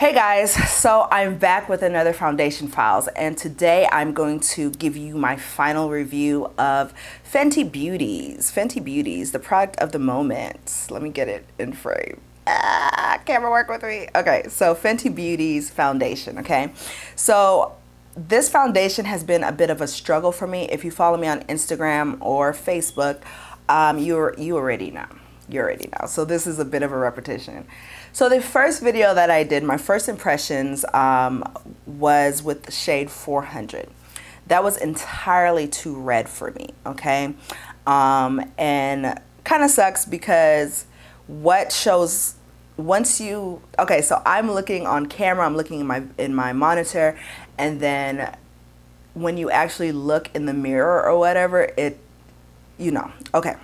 Hey guys, so I'm back with another foundation files, and today I'm going to give you my final review of Fenty Beauties. Fenty Beauties, the product of the moment. Let me get it in frame. Camera work with me. Okay, so Fenty Beauties foundation, okay? So this foundation has been a bit of a struggle for me. If you follow me on Instagram or Facebook, you already know. You already know. So this is a bit of a repetition. So the first video that I did, my first impressions, was with the shade 400. That was entirely too red for me, okay? And kind of sucks because what shows once you, okay, so I'm looking on camera, I'm looking in my monitor, and then when you actually look in the mirror or whatever, it, you know, okay.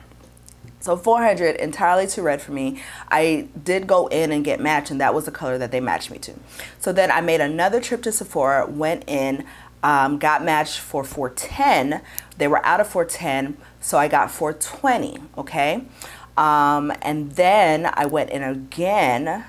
So 400, entirely too red for me. I did go in and get matched, and that was the color that they matched me to. So then I made another trip to Sephora, went in, got matched for 410. They were out of 410, so I got 420, okay? And then I went in again,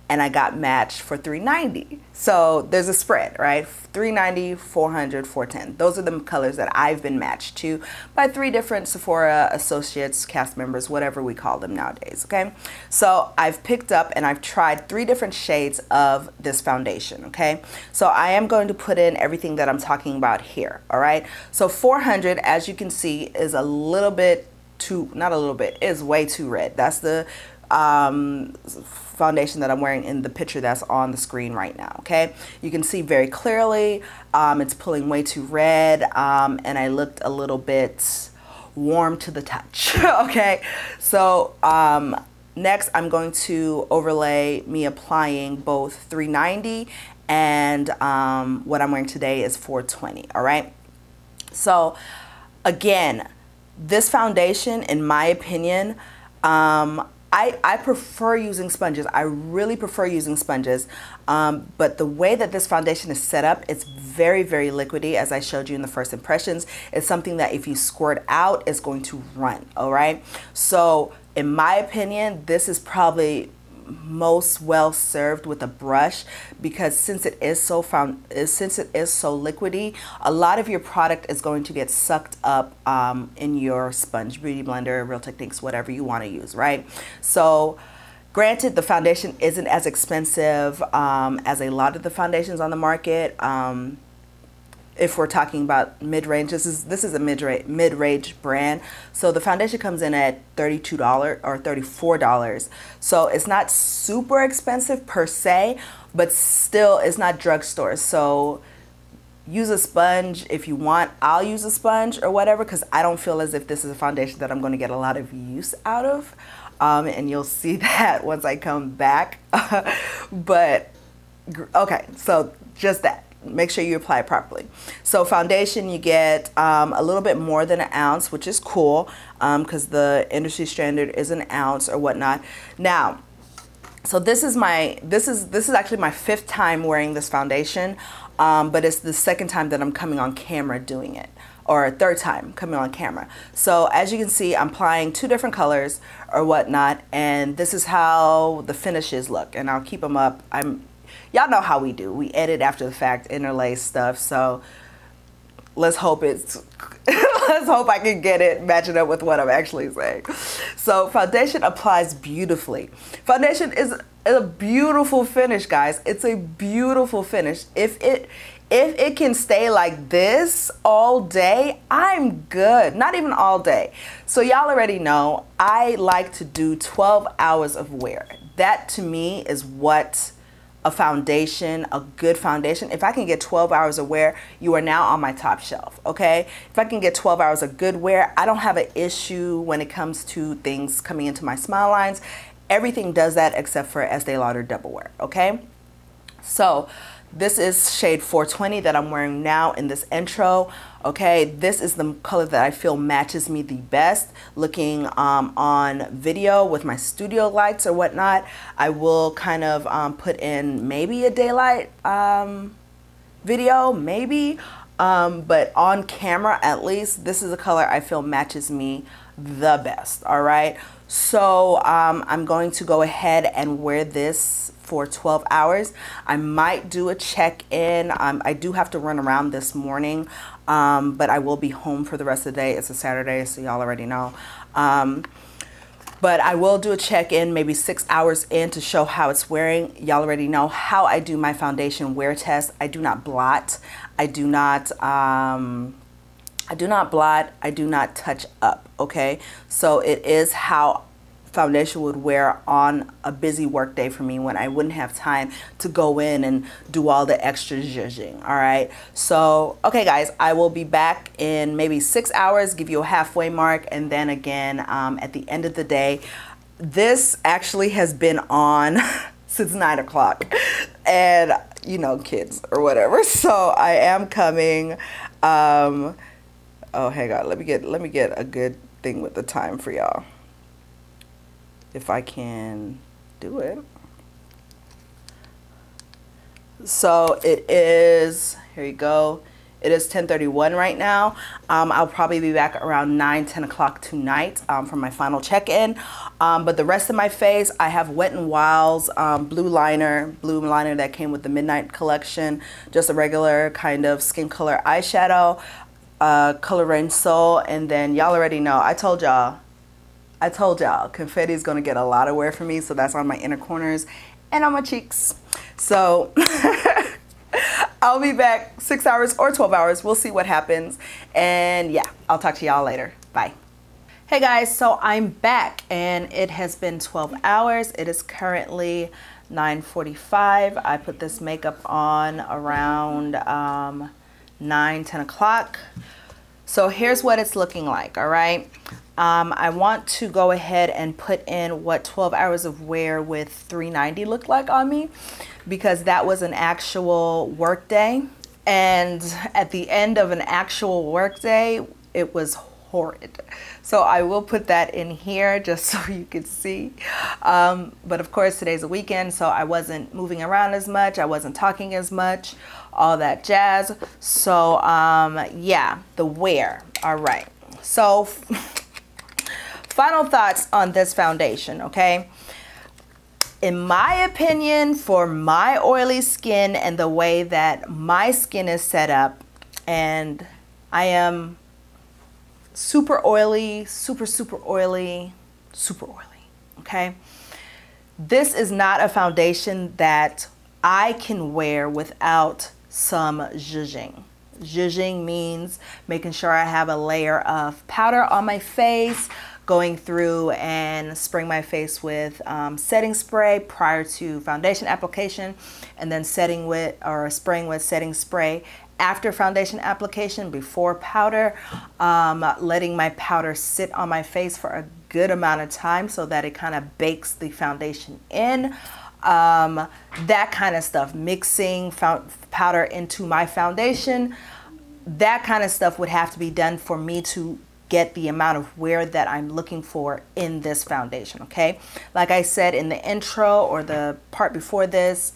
and I got matched for 390. So there's a spread, right? 390, 400, 410. Those are the colors that I've been matched to by 3 different Sephora associates, cast members, whatever we call them nowadays, okay? So I've picked up and I've tried 3 different shades of this foundation, okay? So I am going to put in everything that I'm talking about here, all right? So 400, as you can see, is a little bit too, not a little bit, is way too red. That's the foundation that I'm wearing in the picture that's on the screen right now, okay? You can see very clearly it's pulling way too red, and I looked a little bit warm to the touch, okay? So next I'm going to overlay me applying both 390 and what I'm wearing today is 420, all right? So again, this foundation, in my opinion, I prefer using sponges. I really prefer using sponges, but the way that this foundation is set up, it's very, very liquidy, as I showed you in the first impressions. It's something that if you squirt out, it's going to run, all right? So in my opinion, this is probably most well served with a brush, because since it is so liquidy, a lot of your product is going to get sucked up in your sponge, beauty blender, Real Techniques, whatever you want to use, right? So granted, the foundation isn't as expensive as a lot of the foundations on the market. If we're talking about mid-range, this is a mid-range brand. So the foundation comes in at $32 or $34. So it's not super expensive per se, but still it's not drugstore. So use a sponge if you want. I'll use a sponge or whatever, because I don't feel as if this is a foundation that I'm going to get a lot of use out of. And you'll see that once I come back. But okay, so just that. Make sure you apply it properly. So foundation, you get a little bit more than an ounce, which is cool, because the industry standard is an ounce or whatnot. Now, so this is actually my 5th time wearing this foundation, but it's the 2nd time that I'm coming on camera doing it, or 3rd time coming on camera. So as you can see, I'm applying 2 different colors or whatnot, and this is how the finishes look, and I'll keep them up. Y'all know how we do. We edit after the fact, interlace stuff. So let's hope let's hope I can get it matching up with what I'm actually saying. So foundation applies beautifully. Foundation is a beautiful finish, guys. It's a beautiful finish. If it can stay like this all day, I'm good. Not even all day. So y'all already know I like to do 12 hours of wear. That to me is what a foundation, a good foundation. If I can get 12 hours of wear, you are now on my top shelf, okay? If I can get 12 hours of good wear, I don't have an issue when it comes to things coming into my smile lines. Everything does that except for Estee Lauder Double Wear, okay? So this is shade 420 that I'm wearing now in this intro. Okay, this is the color that I feel matches me the best. Looking on video with my studio lights or whatnot, I will kind of put in maybe a daylight video, maybe. But on camera, at least, this is the color I feel matches me the best, all right? So I'm going to go ahead and wear this for 12 hours. I might do a check-in. I do have to run around this morning, but I will be home for the rest of the day. It's a Saturday, so y'all already know. But I will do a check-in maybe 6 hours in to show how it's wearing. Y'all already know how I do my foundation wear test. I do not blot. I do not blot. I do not touch up, okay? So it is how foundation would wear on a busy work day for me when I wouldn't have time to go in and do all the extra zhuzhing, all right? So, okay guys, I will be back in maybe 6 hours, give you a halfway mark, and then again at the end of the day. This actually has been on since 9 o'clock, and you know, kids or whatever. So I am coming. Oh, hang on, let me get a good thing with the time for y'all, if I can do it. So it is, here you go, it is 10:31 right now. I'll probably be back around 9-10 o'clock tonight for my final check-in. But the rest of my face, I have Wet n Wild's blue liner that came with the Midnight collection, just a regular kind of skin color eyeshadow, Color Rain Soul, and then y'all already know, I told y'all, Confetti is going to get a lot of wear from me, so that's on my inner corners and on my cheeks. So I'll be back 6 hours or 12 hours. We'll see what happens. And yeah, I'll talk to y'all later. Bye. Hey guys, so I'm back and it has been 12 hours. It is currently 9:45. I put this makeup on around 9-10 o'clock. So here's what it's looking like, all right? I want to go ahead and put in what 12 hours of wear with 390 looked like on me, because that was an actual work day. And at the end of an actual work day, it was horrid. So I will put that in here just so you can see. But of course, today's a weekend, so I wasn't moving around as much. I wasn't talking as much, all that jazz. So yeah, the wear. All right. So final thoughts on this foundation, okay? In my opinion, for my oily skin and the way that my skin is set up, and I am super oily, super oily, okay? This is not a foundation that I can wear without some zhuzhing. Zhuzhing means making sure I have a layer of powder on my face, going through and spraying my face with setting spray prior to foundation application, and then setting with or spraying with setting spray after foundation application, before powder, letting my powder sit on my face for a good amount of time so that it kind of bakes the foundation in. That kind of stuff, mixing powder into my foundation, that kind of stuff would have to be done for me to get the amount of wear that I'm looking for in this foundation, okay? Like I said in the intro or the part before this,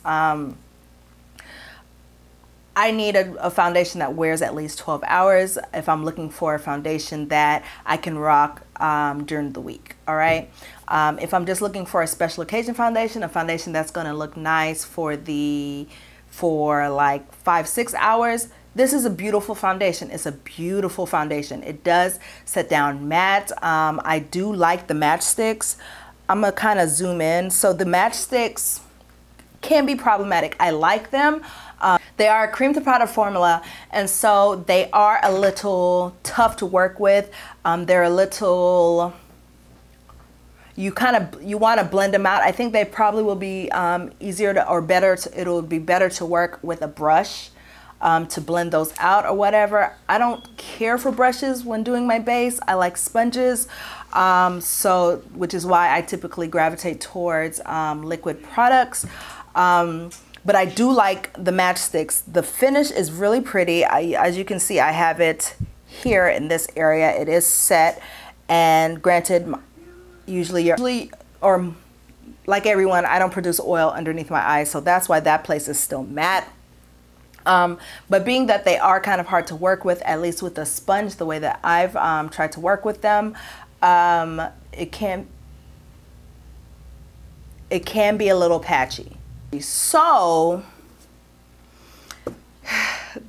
I need a foundation that wears at least 12 hours if I'm looking for a foundation that I can rock during the week, all right? If I'm just looking for a special occasion foundation, a foundation that's gonna look nice for like 5-6 hours, this is a beautiful foundation. It's a beautiful foundation. It does set down matte. I do like the Matchsticks. I'm gonna kind of zoom in. So the Matchsticks can be problematic. I like them. They are a cream to powder formula, and so they are a little tough to work with. They're a little, you want to blend them out. I think they probably will be easier to, or better, it'll be better to work with a brush to blend those out or whatever. I don't care for brushes when doing my base. I like sponges, which is why I typically gravitate towards liquid products. But I do like the Matchsticks. The finish is really pretty. As you can see, I have it here in this area. It is set, and granted, usually, or like everyone, I don't produce oil underneath my eyes, so that's why that place is still matte. But being that they are kind of hard to work with, at least with the sponge, the way that I've tried to work with them, it can it can be a little patchy. So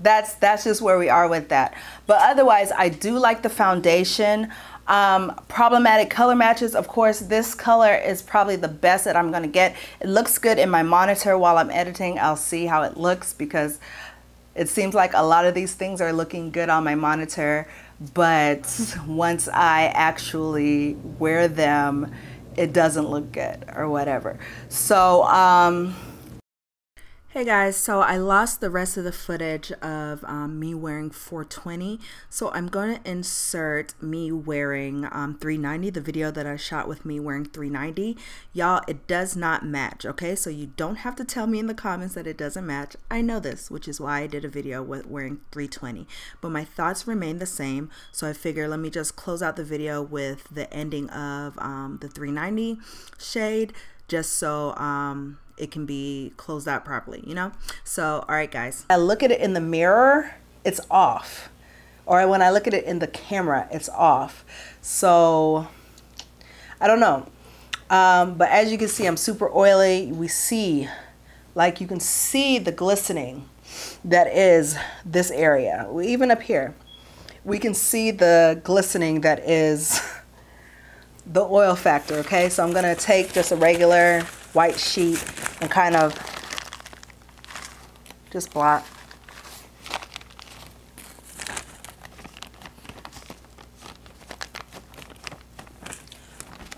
that's just where we are with that. But otherwise, I do like the foundation. Problematic color matches, of course, this color is probably the best that I'm gonna get. It looks good in my monitor while I'm editing. I'll see how it looks because it seems like a lot of these things are looking good on my monitor, but once I actually wear them, it doesn't look good or whatever. So hey guys, so I lost the rest of the footage of me wearing 420, so I'm going to insert me wearing 390, the video that I shot with me wearing 390. Y'all, it does not match, okay? So you don't have to tell me in the comments that it doesn't match. I know this, which is why I did a video with wearing 320, but my thoughts remain the same, so I figure let me just close out the video with the ending of the 390 shade, just so it can be closed out properly, you know? So, all right, guys. I look at it in the mirror, it's off. Or when I look at it in the camera, it's off. So, I don't know. But as you can see, I'm super oily. We see, like you can see the glistening that is this area. Even up here, we can see the glistening that is the oil factor, okay? So I'm gonna take just a regular white sheet and kind of just blot.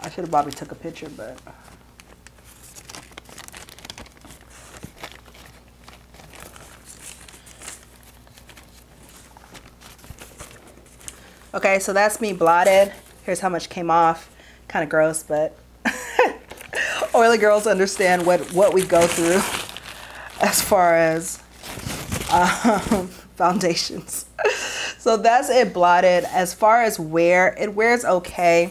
I should have probably took a picture, but okay, so that's me blotted. Here's how much came off. Kind of gross, but oily girls understand what we go through as far as foundations. So that's it blotted. As far as wear, it wears okay.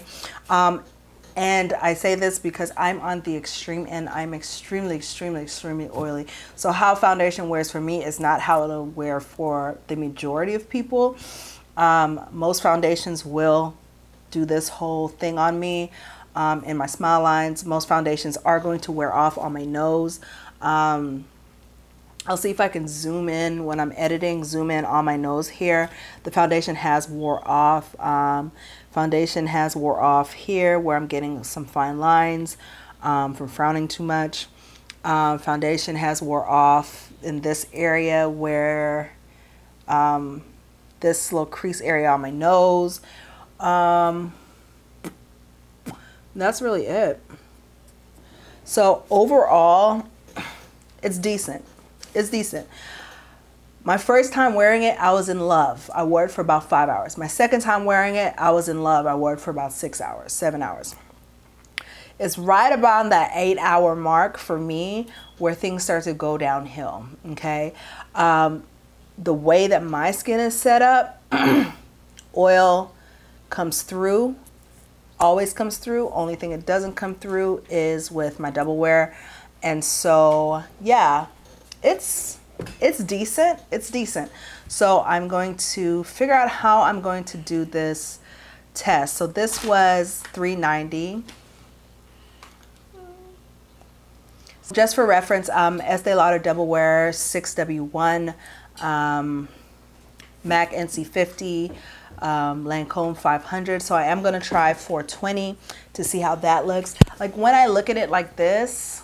And I say this because I'm on the extreme end. I'm extremely oily. So how foundation wears for me is not how it'll wear for the majority of people. Most foundations will do this whole thing on me. In my smile lines, most foundations are going to wear off on my nose. I'll see if I can zoom in when I'm editing, zoom in on my nose here. The foundation has wore off. Foundation has wore off here where I'm getting some fine lines from frowning too much. Foundation has wore off in this area where this little crease area on my nose. That's really it. So overall, it's decent. It's decent. My first time wearing it, I was in love. I wore it for about 5 hours. My second time wearing it, I was in love. I wore it for about 6 hours, 7 hours. It's right about that 8-hour mark for me where things start to go downhill, okay? The way that my skin is set up, oil comes through, always comes through. Only thing it doesn't come through is with my double wear. And so, yeah, it's decent. It's decent. So I'm going to figure out how I'm going to do this test. So this was $3.90. Just for reference, Estee Lauder Double Wear 6W1, MAC NC50, Lancome 500. So I am going to try 420 to see how that looks. Like when I look at it like this,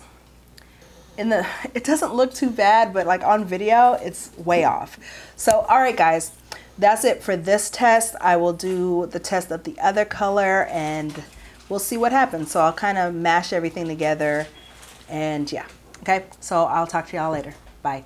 it doesn't look too bad, but like on video, it's way off. So, all right, guys, that's it for this test. I will do the test of the other color and we'll see what happens. So I'll kind of mash everything together and yeah. Okay. So I'll talk to y'all later. Bye.